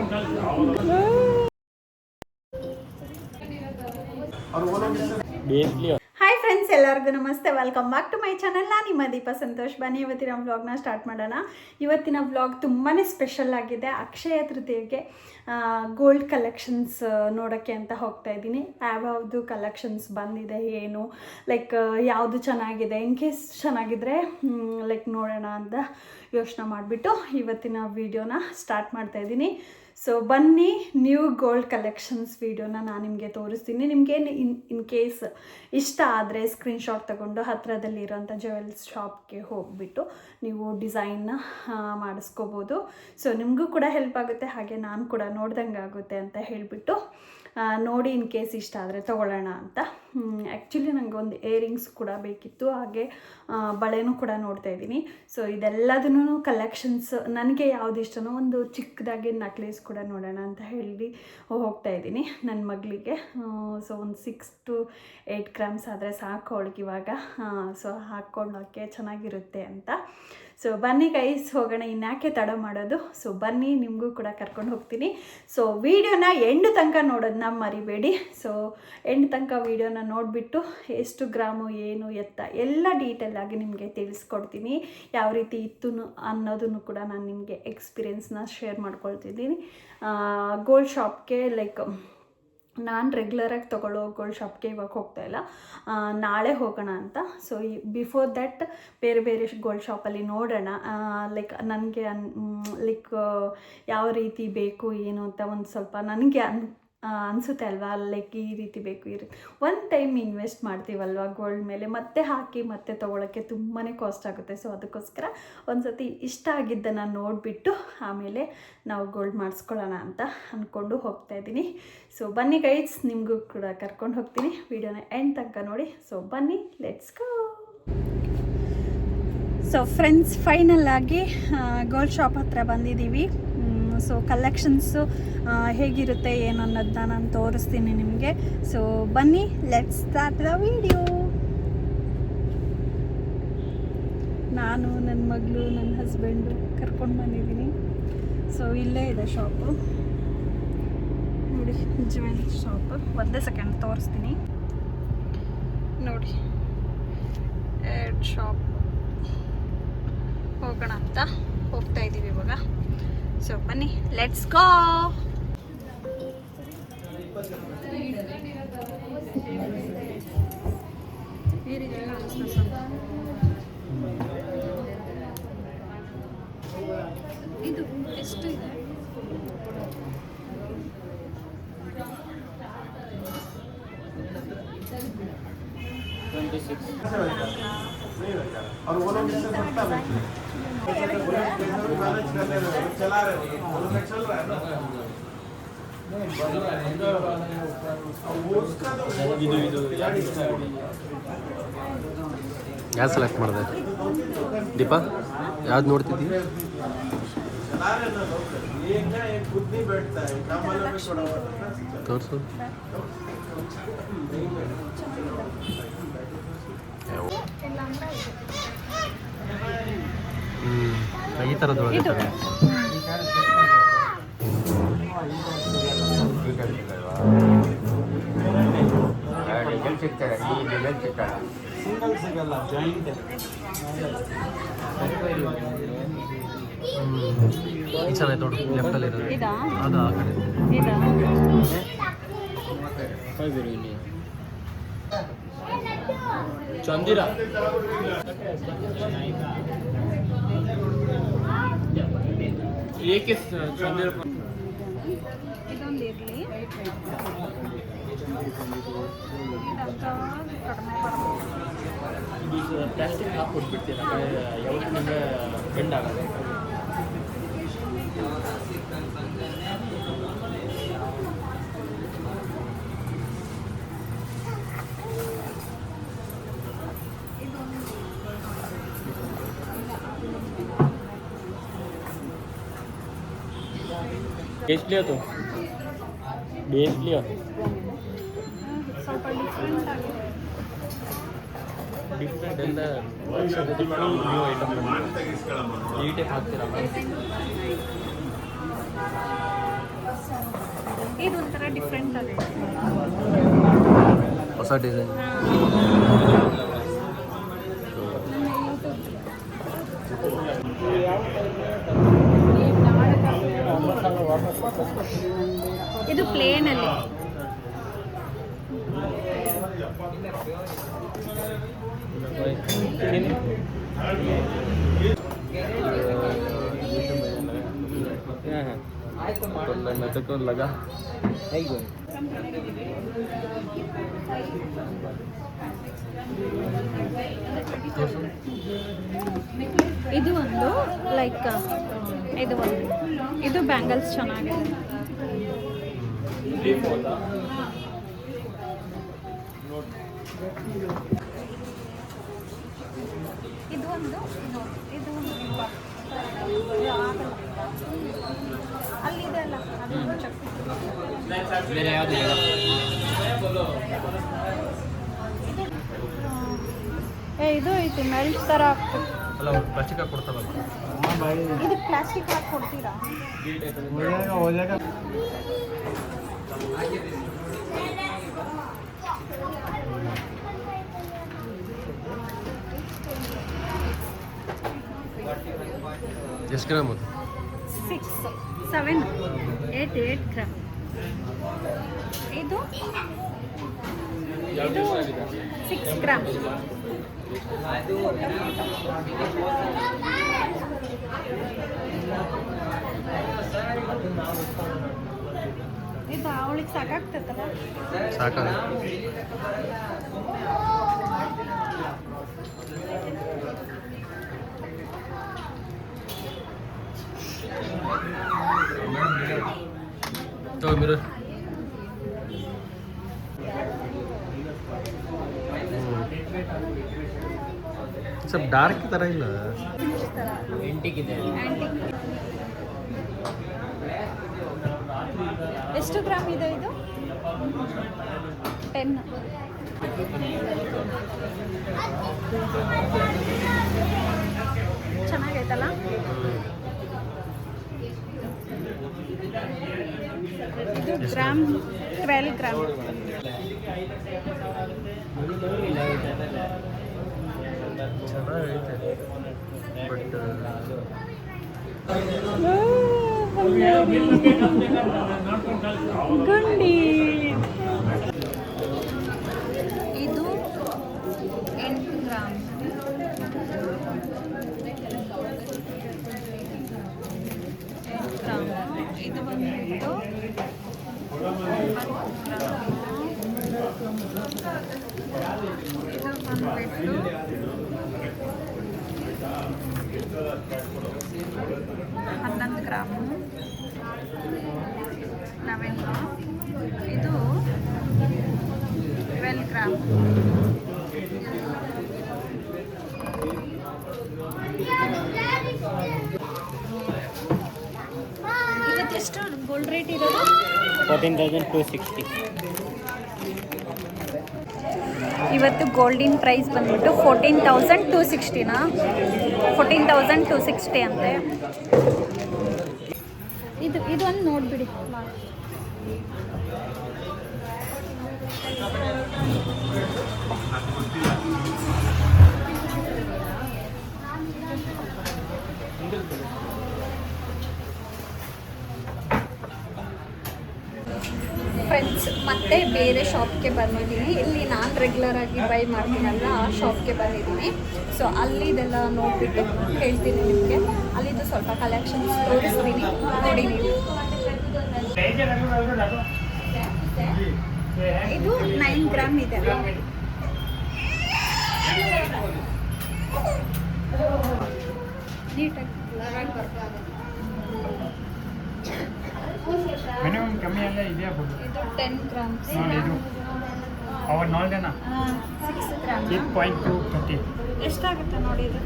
Hi friends, ಎಲ್ಲರಿಗೂ ನಮಸ್ತೆ. Welcome back to my channel. ನಾನು ನಿಮ್ಮ ದೀಪ ಸಂತೋಷ್. ಬನ್ನಿ ಇವತ್ತಿನ ವ್ಲಾಗ್ನ ಸ್ಟಾರ್ಟ್ ಮಾಡೋಣ. ಇವತ್ತಿನ ವ್ಲಾಗ್ ತುಂಬಾ ಸ್ಪೆಷಲ್ ಆಗಿದೆ. ಅಕ್ಷಯ ತೃತೀಯಕ್ಕೆ ಗೋಲ್ಡ್ ಕಲೆಕ್ಷನ್ಸ್ ನೋಡೋಕ್ಕೆ ಅಂತ ಹೋಗ್ತಾ ಇದ್ದೀನಿ. ಯಾವ್ಯಾವುದು ಕಲೆಕ್ಷನ್ಸ್ ಬಂದಿದೆ, ಏನು ಲೈಕ್ ಯಾವುದು ಚೆನ್ನಾಗಿದೆ, ಇನ್ ಕೇಸ್ ಚೆನ್ನಾಗಿದ್ರೆ ಲೈಕ್ ನೋಡೋಣ ಅಂತ ಯೋಚನೆ ಮಾಡಿಬಿಟ್ಟು ಇವತ್ತಿನ ವಿಡಿಯೋನ ಸ್ಟಾರ್ಟ್ ಮಾಡ್ತಾ ಇದ್ದೀನಿ. ಸೊ ಬನ್ನಿ, ನ್ಯೂ ಗೋಲ್ಡ್ ಕಲೆಕ್ಷನ್ಸ್ ವಿಡಿಯೋನ ನಾನು ನಿಮಗೆ ತೋರಿಸ್ತೀನಿ. ನಿಮಗೇನು ಇನ್ ಕೇಸ್ ಇಷ್ಟ ಆದರೆ ಸ್ಕ್ರೀನ್ಶಾಟ್ ತಗೊಂಡು ಹತ್ತಿರದಲ್ಲಿರೋಂಥ ಜ್ಯುವೆಲ್ಸ್ ಶಾಪ್ಗೆ ಹೋಗಿಬಿಟ್ಟು ನೀವು ಡಿಸೈನ್ನ ಮಾಡಿಸ್ಕೋಬೋದು. ಸೊ ನಿಮಗೂ ಕೂಡ ಹೆಲ್ಪ್ ಆಗುತ್ತೆ, ಹಾಗೆ ನಾನು ಕೂಡ ನೋಡ್ದಂಗೆ ಆಗುತ್ತೆ ಅಂತ ಹೇಳಿಬಿಟ್ಟು ನೋಡಿ ಇನ್ ಕೇಸ್ ಇಷ್ಟ ಆದರೆ ತೊಗೊಳ್ಳೋಣ ಅಂತ. ಆ್ಯಕ್ಚುಲಿ ನನಗೆ ಒಂದು ಇಯರಿಂಗ್ಸ್ ಕೂಡ ಬೇಕಿತ್ತು, ಹಾಗೆ ಬಳೆನೂ ಕೂಡ ನೋಡ್ತಾ ಇದ್ದೀನಿ. ಸೊ ಇದೆಲ್ಲದನ್ನೂ ಕಲೆಕ್ಷನ್ಸ್ ನನಗೆ ಯಾವುದು ಇಷ್ಟನೋ ಒಂದು ಚಿಕ್ಕದಾಗಿ ನಕ್ಲೇಸ್ ಕೂಡ ನೋಡೋಣ ಅಂತ ಹೇಳಿ ಹೋಗ್ತಾ ಇದ್ದೀನಿ ನನ್ನ ಮಗಳಿಗೆ. ಸೊ ಒಂದು 6 to 8 ಗ್ರಾಮ್ಸ್ ಆದರೆ ಸಾಕು ಅವಳಿಗೆ ಇವಾಗ. ಸೊ ಹಾಕ್ಕೊಳ್ಳೋಕ್ಕೆ ಚೆನ್ನಾಗಿರುತ್ತೆ ಅಂತ. ಸೊ ಬನ್ನಿ ಗೈಸ್, ಹೋಗೋಣ, ಇನ್ಯಾಕೆ ತಡ ಮಾಡೋದು. ಸೊ ಬನ್ನಿ, ನಿಮಗೂ ಕೂಡ ಕರ್ಕೊಂಡು ಹೋಗ್ತೀನಿ. ಸೊ ವಿಡಿಯೋನ ಎಂಡ್ ತನಕ ನೋಡೋದನ್ನ ಮರಿಬೇಡಿ. ಸೊ ಎಂಡ್ ತನಕ ವಿಡಿಯೋನ ನೋಡಿಬಿಟ್ಟು ಎಷ್ಟು ಗ್ರಾಮು ಏನು ಎತ್ತ ಎಲ್ಲ ಡೀಟೇಲ್ ಆಗಿ ನಿಮಗೆ ತಿಳಿಸ್ಕೊಡ್ತೀನಿ. ಯಾವ ರೀತಿ ಇತ್ತು ಅನ್ನೋದನ್ನು ಕೂಡ ನಾನು ನಿಮಗೆ ಎಕ್ಸ್ಪೀರಿಯೆನ್ಸ್ನ ಶೇರ್ ಮಾಡ್ಕೊಳ್ತಿದ್ದೀನಿ. ಗೋಲ್ಡ್ ಶಾಪ್ಗೆ ಲೈಕ್ ನಾನು ರೆಗ್ಯುಲರಾಗಿ ತೊಗೊಳ್ಳೋ ಗೋಲ್ಡ್ ಶಾಪ್ಗೆ ಇವಾಗ ಹೋಗ್ತಾಯಿಲ್ಲ, ನಾಳೆ ಹೋಗೋಣ ಅಂತ. ಸೊ ಬಿಫೋರ್ ದ್ಯಾಟ್ ಬೇರೆ ಬೇರೆ ಗೋಲ್ಡ್ ಶಾಪಲ್ಲಿ ನೋಡೋಣ. ಲೈಕ್ ನನಗೆ ಲೈಕ್ ಯಾವ ರೀತಿ ಬೇಕು ಏನು ಅಂತ ಒಂದು ಸ್ವಲ್ಪ ನನಗೆ ಅನಿಸುತ್ತೆ ಅಲ್ವಾ. ಲೈಕ್ ಈ ರೀತಿ ಬೇಕು, ಈ ರೀತಿ ಒನ್ ಟೈಮ್ ಇನ್ವೆಸ್ಟ್ ಮಾಡ್ತೀವಲ್ವ ಗೋಲ್ಡ್ ಮೇಲೆ, ಮತ್ತೆ ಹಾಕಿ ಮತ್ತೆ ತೊಗೊಳಕ್ಕೆ ತುಂಬಾ ಕಾಸ್ಟ್ ಆಗುತ್ತೆ. ಸೊ ಅದಕ್ಕೋಸ್ಕರ ಒಂದು ಸತಿ ಇಷ್ಟ ಆಗಿದ್ದನ್ನು ನೋಡಿಬಿಟ್ಟು ಆಮೇಲೆ ನಾವು ಗೋಲ್ಡ್ ಮಾಡಿಸ್ಕೊಳ್ಳೋಣ ಅಂತ ಅಂದ್ಕೊಂಡು ಹೋಗ್ತಾಯಿದ್ದೀನಿ. ಸೊ ಬನ್ನಿ ಗೈಸ್, ನಿಮಗೂ ಕೂಡ ಕರ್ಕೊಂಡು ಹೋಗ್ತೀನಿ. ವಿಡಿಯೋನ ಎಂಡ್ ತನಕ ನೋಡಿ. ಸೊ ಬನ್ನಿ, let's go. So friends, final ಆಗಿ ಗೋಲ್ಡ್ ಶಾಪ್ ಹತ್ರ ಬಂದಿದ್ದೀವಿ. ಸೊ ಕಲೆಕ್ಷನ್ಸು ಹೇಗಿರುತ್ತೆ ಏನು ಅನ್ನೋದನ್ನ ನಾನು ತೋರಿಸ್ತೀನಿ ನಿಮಗೆ. ಸೊ ಬನ್ನಿ, ಲೆಟ್ಸ್ ಸ್ಟಾರ್ಟ್ ದ ವಿಡಿಯೋ. ನಾನು, ನನ್ನ ಮಗಳು, ನನ್ನ ಹಸ್ಬೆಂಡು ಕರ್ಕೊಂಡು ಬಂದಿದ್ದೀನಿ. ಸೊ ಇಲ್ಲೇ ಇದೆ ಶಾಪು ನೋಡಿ, ಜ್ಯುವೆಲ್ಸ್ ಶಾಪು. ಒಂದೇ ಸೆಕೆಂಡ್ ತೋರಿಸ್ತೀನಿ ನೋಡಿ. ಶಾಪ್ ಹೋಗೋಣ ಅಂತ ಹೋಗ್ತಾ ಇದ್ದೀವಿ ಇವಾಗ. ಸೊ ಬನ್ನಿ, ಲೆಟ್ಸ್ ಗೋ. ಇದು ಎಷ್ಟು ಇದೆ? ಯಾವ್ದು ಸೆಲೆಕ್ಟ್ ಮಾಡಿದೆ ದೀಪ? ಯಾವ್ದು ನೋಡ್ತಿದ್ದಿ? ತೋರಿಸು. ಈ ಥರದೊಳಗೆ ಸಿಂಗಲ್ ಸಿಗಲ್ಲ, ಜಾಯಿಂಟ್. ಈ ಚೆನ್ನಾಗಿ ನೋಡು, ಲೆಫ್ಟಲ್ಲಿ ಇರೋದು ಅದು ಆ ಕಡೆ. ಚಂದಿರ ಏಕೆ ಚಂದಿರ ಇದೊಂದು ಇರಲಿ. ಇದು ಪ್ಲಾಸ್ಟಿಕ್ ಹಾಕ್ಕೊಟ್ಬಿಡ್ತೀರ, ಯಾವತ್ತೂ ನಿಮಗೆ ಬೆಂಡ್ ಆಗಲ್ಲ. बेच लिया तो बेच लिया ಸ್ವಲ್ಪ ಡಿಫ್ರೆಂಟ್ ಆಗಿದೆ. ಡಿಫ್ರೆಂಟ್ ಎಲ್ಲ ನ್ಯೂ ಐಟಮ್ ನೀಟಾಗಿ ಹಾಕ್ತೀರಾ? ಇದೊಂಥರ ಡಿಫ್ರೆಂಟ್ ಅದೇ. ಹೊಸ ಡಿಸೈನ್. ಇದು ಪ್ಲೇನ್ ಅಲ್ಲಿ. लगा ಇದು ಒಂದು ಲೈಕ್ ಇದು ಒಂದು ಇದು ಬ್ಯಾಂಗಲ್ಸ್ ಚೆನ್ನಾಗಿದೆ. ಇದು ಒಂದು ಇದು ಅಲ್ಲಿದೆ ಅಲ್ಲ ಅದು ಚಕ್ರ. ಬೇರೆ ಯಾವುದು ಇದು ಐತಿ ಮೆಲ್ಟ್ ಥರ ಆಗ್ತದೆ. ಅಲ್ಲ ಪ್ಲಾಸ್ಟಿಕ್ ಹಾಕಿ ಕೊಡ್ತಾರಲ್ಲ. ಇದು ಪ್ಲಾಸ್ಟಿಕ್ ಹಾಕಿ ಕೊಡ್ತೀರಾ? ಎಷ್ಟು ಗ್ರಾಮ್ ಅದು? 8 ಗ್ರಾಮ್. ಇದು 6 ಗ್ರಾಮ್. ಇದು ಅವಳಿಗೆ ಸಾಕಾಗ್ತೈತಲ್ಲ? ಸಾಕಾಗ ಮಿರರ್ ಸ್ವಲ್ಪ ಡಾರ್ಕ್ ಥರ ಇಲ್ಲ. ಎಂಟಿಗಿದೆ. ಎಷ್ಟು ಗ್ರಾಮ್ ಇದೆ ಇದು? 10. ಚೆನ್ನಾಗೈತಲ್ಲ? ಇದು ಗ್ರಾಮ್ 12 ಗ್ರಾಮ್. ಚೆನ್ನಾಗೈತೆ ಬಟ್ ಗುಂಡಿ ಇದು 8 ಗ್ರಾಮ್. ಇದು ಬಂದ್ಬಿಟ್ಟು 11 ಗ್ರಾಮು. ನಾವೆಲ್ಲ ಇದು 12 ಗ್ರಾಮ್. ಇವತ್ತೆಷ್ಟು ಗೋಲ್ಡ್ ರೇಟ್ ಇರೋದು? 14,260. ಇವತ್ತು ಗೋಲ್ಡಿನ್ ಪ್ರೈಸ್ ಬಂದ್ಬಿಟ್ಟು 14,260ನಾ? 14,260 ಅಂತೆ. ಇದೊಂದು ನೋಡ್ಬಿಡಿ. ಫ್ರೆಂಡ್ಸ್, ಮತ್ತೆ ಬೇರೆ ಶಾಪ್ಗೆ ಬಂದಿದ್ದೀನಿ. ಇಲ್ಲಿ ನಾನು ರೆಗ್ಯುಲರ್ ಆಗಿ ಬೈ ಮಾಡ್ತೀನಲ್ಲ, ಆ ಶಾಪ್ಗೆ ಬಂದಿದ್ದೀನಿ. ಸೊ ಅಲ್ಲಿದೆಲ್ಲ ನೋಡಿಬಿಟ್ಟು ಹೇಳ್ತೀನಿ ನಿಮಗೆ. ಅಲ್ಲಿದ್ದು ಸ್ವಲ್ಪ ಕಲೆಕ್ಷನ್ಸ್ ತೋರಿಸ್ತೀನಿ, ನೋಡಿ ನೀವು. ಇದು 9 ಗ್ರಾಮ್ ಇದೆ. ನೀಟಾಗಿ ಮಿನಿಮಮ್ ಕಮ್ಮಿ ಎಲ್ಲ ಇದೆಯಾ? ಇದು 10 ಗ್ರಾಮ್ಸ್. ನೋಡಿ ಇದು ಅವಾಗ ನೋಡ್ದೇನಾ? 6 ಗ್ರಾಮ್. 8.230. ಎಷ್ಟಾಗುತ್ತೆ ನೋಡಿ ಇದು?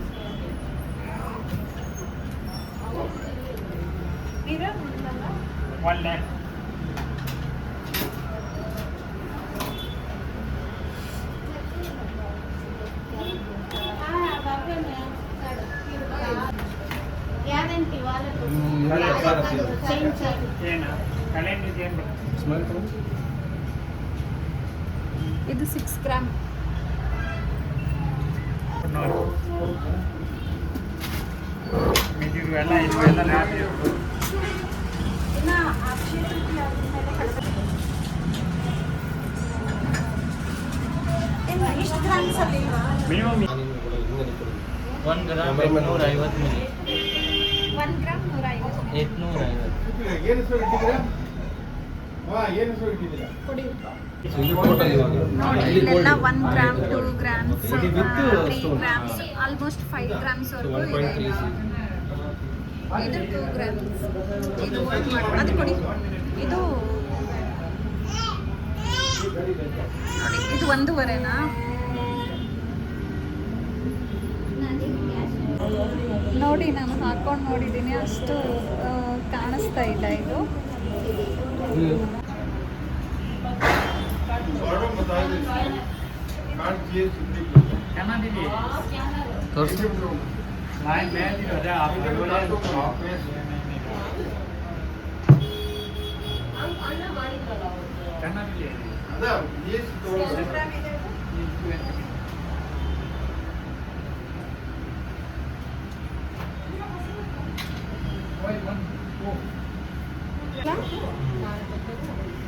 ಇದು 1 lakh. ಇದು 6 ಗ್ರಾಮ್. ಇಷ್ಟು ಗ್ರಾಮ್ಸ್ ಅಲ್ಲಿಲ್ವಾ? Minimum 1 gram 850 milli 1 gram 150. 850 ಕೊಡಿ. ಇಲ್ಲಿ ಇಲ್ಲೆಲ್ಲ 1 gram 2 grams 3 grams almost 5 grams ವರೆಗೂ ಇದೆ. ಇದು 2 ಗ್ರಾಮ್ಸ್. ಇದು ಅದು ಕೊಡಿ. ಇದು ನೋಡಿ, ಇದು 1.5ನಾ? ನೋಡಿ, ನಾನು ಹಾಕೊಂಡು ನೋಡಿದ್ದೀನಿ, ಅಷ್ಟು ಕಾಣಿಸ್ತಾ ಇಲ್ಲ ಇದು. ತೋರಿಸಿ.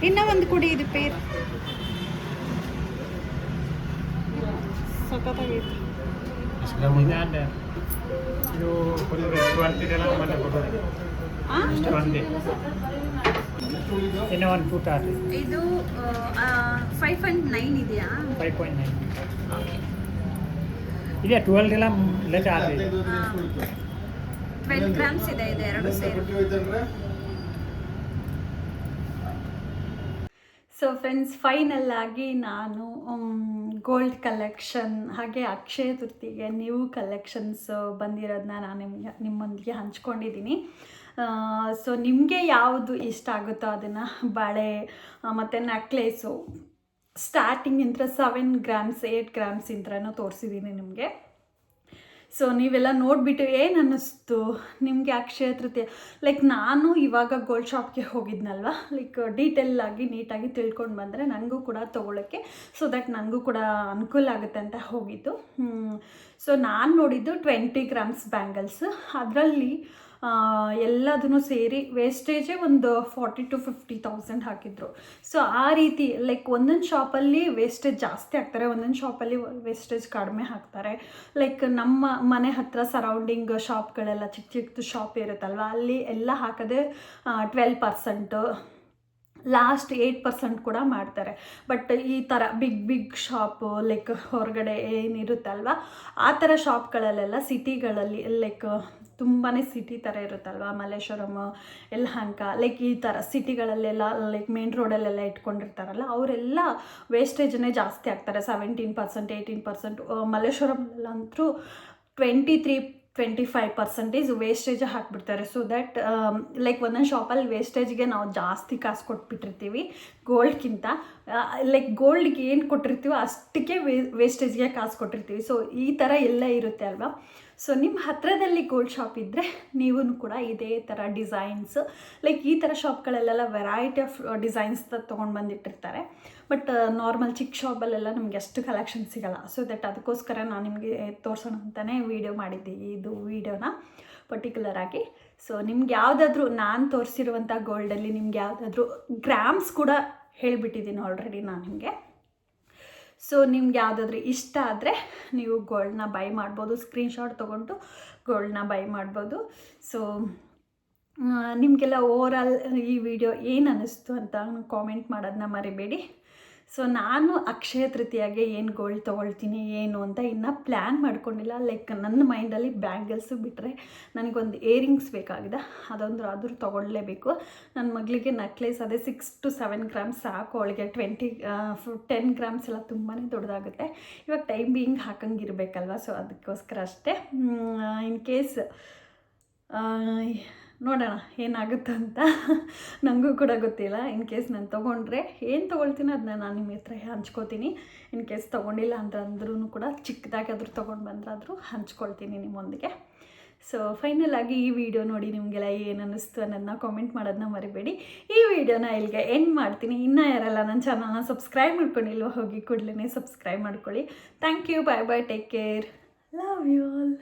ಇನ್ನ ಒಂದು ಕೊಡಿ, ಇದು ಪೇರ್ ಸಖತ್ತಾಗೈತಿ. ಎಷ್ಟು ಗ್ರಾಮ್ ಇದೆ? ಇದು ಇನ್ನು ಒಂದು ಫೂಟ್ ಆಗಿ ಇದು 5.9 ಇದೆಯಾ? 5.9 ಇದೆ. 12 ಎಲ್ಲ ಲೆಕ್ಕ ಆಗಿದೆ. 12 ಗ್ರಾಮ್ಸ್ ಇದೆ, ಇದು ಎರಡು ಸೇರಿ. ಸೊ ಫ್ರೆಂಡ್ಸ್, ಫೈನಲ್ ಆಗಿ ನಾನು ಗೋಲ್ಡ್ ಕಲೆಕ್ಷನ್ ಹಾಗೆ ಅಕ್ಷಯ ತೃತೀಯಗೆ ನ್ಯೂ ಕಲೆಕ್ಷನ್ಸ್ ಬಂದಿರೋದನ್ನ ನಾನು ನಿಮ್ಮೊಂದಿಗೆ ಹಂಚ್ಕೊಂಡಿದ್ದೀನಿ. ಸೊ ನಿಮಗೆ ಯಾವುದು ಇಷ್ಟ ಆಗುತ್ತೋ ಅದನ್ನು ಬಳೆ ಮತ್ತು ನೆಕ್ಲೇಸು ಸ್ಟಾರ್ಟಿಂಗ್ ಇಂದ 7 ಗ್ರಾಮ್ಸ್ 8 ಗ್ರಾಮ್ಸ್ ಇಂತ್ರನೂ ತೋರಿಸಿದ್ದೀನಿ ನಿಮಗೆ. ಸೊ ನೀವೆಲ್ಲ ನೋಡಿಬಿಟ್ಟು ಏನು ಅನ್ನಿಸ್ತು ನಿಮಗೆ ಅಕ್ಷಯ ತೃತೀಯ? ಲೈಕ್ ನಾನು ಇವಾಗ ಗೋಲ್ಡ್ ಶಾಪ್ಗೆ ಹೋಗಿದ್ನಲ್ವ, ಲೈಕ್ ಡೀಟೇಲಾಗಿ ನೀಟಾಗಿ ತಿಳ್ಕೊಂಡು ಬಂದರೆ ನನಗೂ ಕೂಡ ತೊಗೊಳಕ್ಕೆ, ಸೊ ದಟ್ ನನಗೂ ಕೂಡ ಅನುಕೂಲ ಆಗುತ್ತೆ ಅಂತ ಹೋಗಿದ್ದು. ಸೊ ನಾನು ನೋಡಿದ್ದು 20 ಗ್ರಾಮ್ಸ್ ಬ್ಯಾಂಗಲ್ಸ್. ಅದರಲ್ಲಿ ಎಲ್ಲದನ್ನು ಸೇರಿ ವೇಸ್ಟೇಜೇ ಒಂದು 40,000 to 50,000 ಹಾಕಿದ್ರು. ಸೊ ಆ ರೀತಿ ಲೈಕ್ ಒಂದೊಂದು ಶಾಪಲ್ಲಿ ವೇಸ್ಟೇಜ್ ಜಾಸ್ತಿ ಹಾಕ್ತಾರೆ, ಒಂದೊಂದು ಶಾಪಲ್ಲಿ ವೇಸ್ಟೇಜ್ ಕಡಿಮೆ ಹಾಕ್ತಾರೆ. ಲೈಕ್ ನಮ್ಮ ಮನೆ ಹತ್ತಿರ ಸರೌಂಡಿಂಗ್ ಶಾಪ್ಗಳೆಲ್ಲ ಚಿಕ್ಕ ಚಿಕ್ಕದು ಶಾಪ್ ಇರುತ್ತಲ್ವ, ಅಲ್ಲಿ ಎಲ್ಲ ಹಾಕೋದೇ 12%, ಲಾಸ್ಟ್ 8% ಕೂಡ ಮಾಡ್ತಾರೆ. ಬಟ್ ಈ ಥರ ಬಿಗ್ ಶಾಪು ಲೈಕ್ ಹೊರಗಡೆ ಏನಿರುತ್ತಲ್ವ, ಆ ಥರ ಶಾಪ್ಗಳಲ್ಲೆಲ್ಲ ಸಿಟಿಗಳಲ್ಲಿ ಲೈಕ್ ತುಂಬಾ ಸಿಟಿ ಥರ ಇರುತ್ತಲ್ವ, ಮಲ್ಲೇಶ್ವರಂ, ಯಲಹಂಕ, ಲೈಕ್ ಈ ಥರ ಸಿಟಿಗಳಲ್ಲೆಲ್ಲ ಲೈಕ್ ಮೇನ್ ರೋಡಲ್ಲೆಲ್ಲ ಇಟ್ಕೊಂಡಿರ್ತಾರಲ್ಲ, ಅವರೆಲ್ಲ ವೇಸ್ಟೇಜನ್ನೇ ಜಾಸ್ತಿ ಆಗ್ತಾರೆ. 17%, 18%. ಮಲ್ಲೇಶ್ವರಮಲ್ಲಂತೂ 23-25% ವೇಸ್ಟೇಜ್ ಹಾಕ್ಬಿಡ್ತಾರೆ. ಸೊ ದ್ಯಾಟ್ ಲೈಕ್ ಒಂದೊಂದು ಶಾಪಲ್ಲಿ ವೇಸ್ಟೇಜ್ಗೆ ನಾವು ಜಾಸ್ತಿ ಕಾಸು ಕೊಟ್ಬಿಟ್ಟಿರ್ತೀವಿ ಗೋಲ್ಡ್ಗಿಂತ. ಲೈಕ್ ಗೋಲ್ಡ್ಗೆ ಏನು ಕೊಟ್ಟಿರ್ತೀವೋ ಅಷ್ಟಕ್ಕೆ ವೇಸ್ಟೇಜ್ಗೆ ಕಾಸು ಕೊಟ್ಟಿರ್ತೀವಿ. ಸೊ ಈ ಥರ ಎಲ್ಲ ಇರುತ್ತೆ ಅಲ್ವಾ. ಸೊ ನಿಮ್ಮ ಹತ್ತಿರದಲ್ಲಿ ಗೋಲ್ಡ್ ಶಾಪ್ ಇದ್ದರೆ ನೀವು ಕೂಡ ಇದೇ ಥರ ಡಿಸೈನ್ಸ್ ಲೈಕ್ ಈ ಥರ ಶಾಪ್ಗಳಲ್ಲೆಲ್ಲ ವೆರೈಟಿ ಆಫ್ ಡಿಸೈನ್ಸ್ ತೊಗೊಂಡು ಬಂದಿಟ್ಟಿರ್ತಾರೆ. ಬಟ್ ನಾರ್ಮಲ್ ಚಿಕ್ಕ ಶಾಪಲ್ಲೆಲ್ಲ ನಮಗೆ ಅಷ್ಟು ಕಲೆಕ್ಷನ್ ಸಿಗೋಲ್ಲ. ಸೊ ದಟ್ ಅದಕ್ಕೋಸ್ಕರ ನಾನು ನಿಮಗೆ ತೋರಿಸೋಣ ಅಂತಲೇ ವೀಡಿಯೋ ಮಾಡಿದ್ದೀನಿ ಇದು ವೀಡಿಯೋನ ಪರ್ಟಿಕ್ಯುಲರ್ ಆಗಿ. ಸೊ ನಿಮ್ಗೆ ಯಾವುದಾದ್ರೂ ನಾನು ತೋರಿಸಿರುವಂಥ ಗೋಲ್ಡಲ್ಲಿ ನಿಮ್ಗೆ ಯಾವುದಾದ್ರೂ ಗ್ರಾಮ್ಸ್ ಕೂಡ ಹೇಳಿಬಿಟ್ಟಿದ್ದೀನಿ ಆಲ್ರೆಡಿ ನಾನು ನಿಮಗೆ. ಸೊ ನಿಮ್ಗೆ ಯಾವುದಾದ್ರೂ ಇಷ್ಟ ಆದರೆ ನೀವು ಗೋಲ್ಡನ್ನ ಬೈ ಮಾಡ್ಬೋದು, ಸ್ಕ್ರೀನ್ಶಾಟ್ ತೊಗೊಂಡು ಗೋಲ್ಡನ್ನ ಬೈ ಮಾಡ್ಬೋದು. ಸೊ ನಿಮಗೆಲ್ಲ ಓವರಾಲ್ ಈ ವಿಡಿಯೋ ಏನು ಅನ್ನಿಸ್ತು ಅಂತ ಕಾಮೆಂಟ್ ಮಾಡೋದನ್ನ ಮರಿಬೇಡಿ. ಸೊ ನಾನು ಅಕ್ಷಯ ತೃತೀಯಾಗೆ ಏನು ಗೋಲ್ಡ್ ತೊಗೊಳ್ತೀನಿ ಏನು ಅಂತ ಇನ್ನೂ ಪ್ಲ್ಯಾನ್ ಮಾಡ್ಕೊಂಡಿಲ್ಲ. ಲೈಕ್ ನನ್ನ ಮೈಂಡಲ್ಲಿ ಬ್ಯಾಂಗಲ್ಸು ಬಿಟ್ಟರೆ ನನಗೊಂದು ಇಯರಿಂಗ್ಸ್ ಬೇಕಾಗಿದೆ, ಆದರೂ ತೊಗೊಳ್ಳೇಬೇಕು. ನನ್ನ ಮಗಳಿಗೆ ನೆಕ್ಲೇಸ್ ಅದೇ 6 to 7 ಗ್ರಾಮ್ಸ್ ಸಾಕು, ಅವಳಿಗೆ 10 ಗ್ರಾಮ್ಸ್ ಎಲ್ಲ ತುಂಬಾ ದೊಡ್ಡದಾಗುತ್ತೆ. ಇವಾಗ ಟೈಮ್ ಬೀಯಿಂಗ್ ಹಾಕಂಗಿರ್ಬೇಕಲ್ವ, ಸೊ ಅದಕ್ಕೋಸ್ಕರ ಅಷ್ಟೇ. ಇನ್ ಕೇಸ್ ನೋಡೋಣ ಏನಾಗುತ್ತೆ ಅಂತ, ನನಗೂ ಕೂಡ ಗೊತ್ತಿಲ್ಲ. ಇನ್ ಕೇಸ್ ನಾನು ತೊಗೊಂಡ್ರೆ ಏನು ತೊಗೊಳ್ತೀನಿ ಅದನ್ನ ನಾನು ನಿಮ್ಮ ಹತ್ರ ಹಂಚ್ಕೋತೀನಿ. ಇನ್ ಕೇಸ್ ತೊಗೊಂಡಿಲ್ಲ ಅಂದ್ರೂ ಕೂಡ ಚಿಕ್ಕದಾಗಾದರೂ ತೊಗೊಂಡು ಬಂದ್ರಾದರೂ ಹಂಚ್ಕೊಳ್ತೀನಿ ನಿಮ್ಮೊಂದಿಗೆ. ಸೊ ಫೈನಲ್ ಆಗಿ ಈ ವಿಡಿಯೋ ನೋಡಿ ನಿಮಗೆಲ್ಲ ಏನು ಅನ್ನಿಸ್ತು ಅನ್ನೋದನ್ನ ಕಾಮೆಂಟ್ ಮಾಡೋದನ್ನ ಮರಿಬೇಡಿ. ಈ ವಿಡಿಯೋನ ಇಲ್ಲಿಗೆ ಎಂಡ್ ಮಾಡ್ತೀನಿ. ಇನ್ನೂ ಯಾರೆಲ್ಲ ನನ್ನ ಚಾನಲ್ನ ಸಬ್ಸ್ಕ್ರೈಬ್ ಮಾಡ್ಕೊಂಡಿಲ್ವ ಹೋಗಿ ಕೂಡಲೇ ಸಬ್ಸ್ಕ್ರೈಬ್ ಮಾಡ್ಕೊಳ್ಳಿ. Thank you, bye bye, take care, love you all.